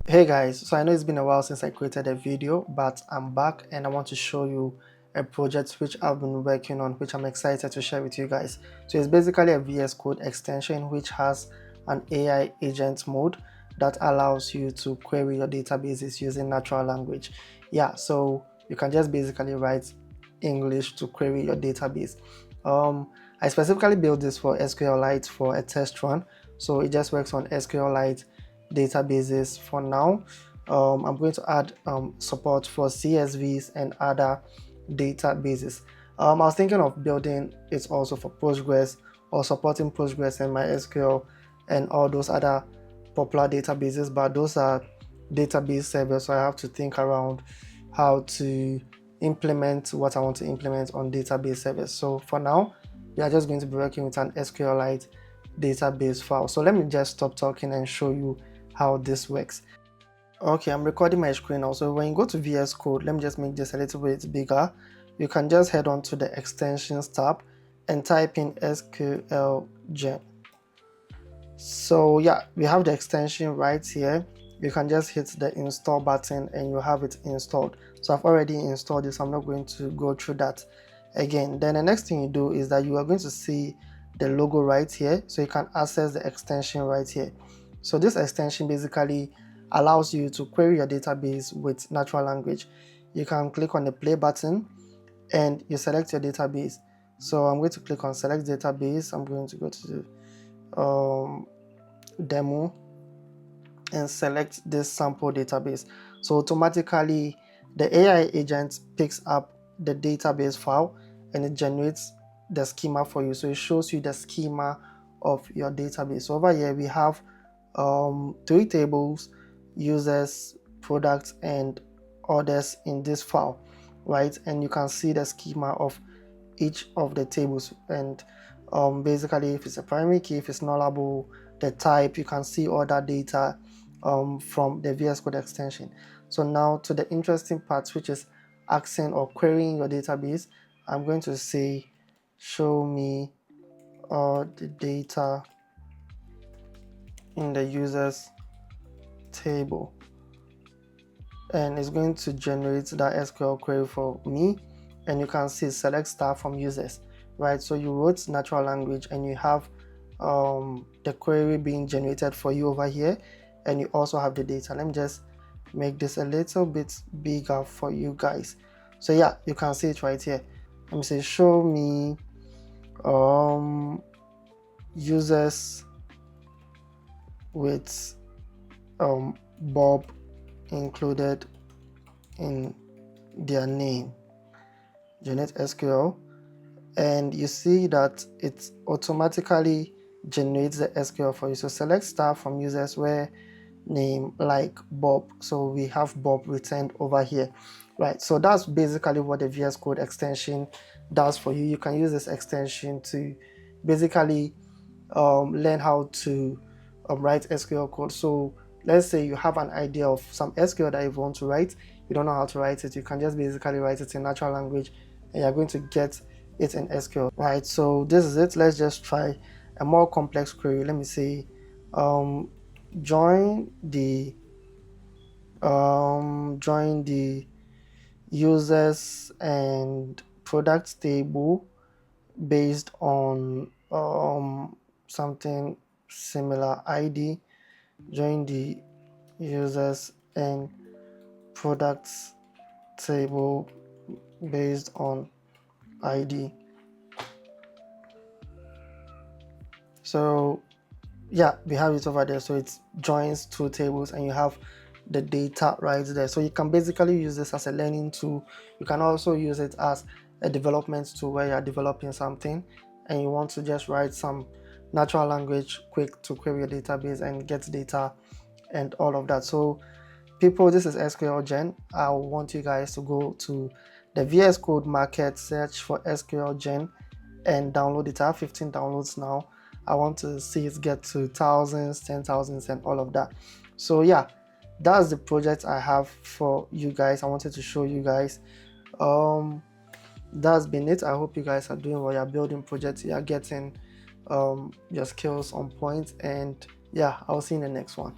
Hey guys, so I know it's been a while since I created a video, but I'm back and I want to show you a project which I've been working on, which I'm excited to share with you guys. So it's basically a VS Code extension which has an AI agent mode that allows you to query your databases using natural language. Yeah, so you can just basically write English to query your database. I specifically built this for SQLite for a test run, so it just works on SQLite databases for now. I'm going to add support for CSVs and other databases. I was thinking of building it also for Postgres or supporting Postgres and MySQL and all those other popular databases, but those are database servers, so I have to think around how to implement what I want to implement on database servers. So for now, we are just going to be working with an SQLite database file. So let me just stop talking and show you how this works. Okay, I'm recording my screen now. So when you go to VS Code, let me just make this a little bit bigger. You can just head on to the extensions tab and type in SQL Gen. So yeah, we have the extension right here. You can just hit the install button and you have it installed. So I've already installed this. I'm not going to go through that again. Then the next thing you do is that you are going to see the logo right here, so you can access the extension right here. So this extension basically allows you to query your database with natural language. You can click on the play button and you select your database. So I'm going to click on select database. I'm going to go to demo and select this sample database. So automatically the AI agent picks up the database file and it generates the schema for you. So it shows you the schema of your database. So over here we have 3 tables: users, products, and orders in this file, right? And you can see the schema of each of the tables, and basically if it's a primary key, if it's nullable, the type, you can see all that data from the VS Code extension. So now to the interesting part, which is asking or querying your database. I'm going to say show me all the data in the users table, and it's going to generate that SQL query for me. And you can see select star from users, right? So you wrote natural language and you have the query being generated for you over here, and you also have the data. Let me just make this a little bit bigger for you guys. So yeah, you can see it right here. Let me say show me users with Bob included in their name, generate SQL, and you see that it automatically generates the SQL for you. So select star from users where name like Bob, so we have Bob returned over here, right? So that's basically what the VS Code extension does for you. You can use this extension to basically learn how to write SQL code. So let's say you have an idea of some SQL that you want to write, you don't know how to write it, you can just basically write it in natural language and you're going to get it in SQL, right? So this is it. Let's just try a more complex query. Let me say join the users and products table based on something similar ID. Join the users and products table based on ID. So yeah, we have it over there. So it joins 2 tables and you have the data right there. So you can basically use this as a learning tool. You can also use it as a development tool where you're developing something and you want to just write some natural language quick to query your database and get data and all of that. So people, this is SQL Gen. I want you guys to go to the VS Code market, search for SQL Gen and download it. I have 15 downloads now. I want to see it get to thousands, 10,000s and all of that. So yeah, that's the project I have for you guys. I wanted to show you guys. That's been it. I hope you guys are doing well. You're building projects, you're getting your skills on point, and yeah, I'll see you in the next one.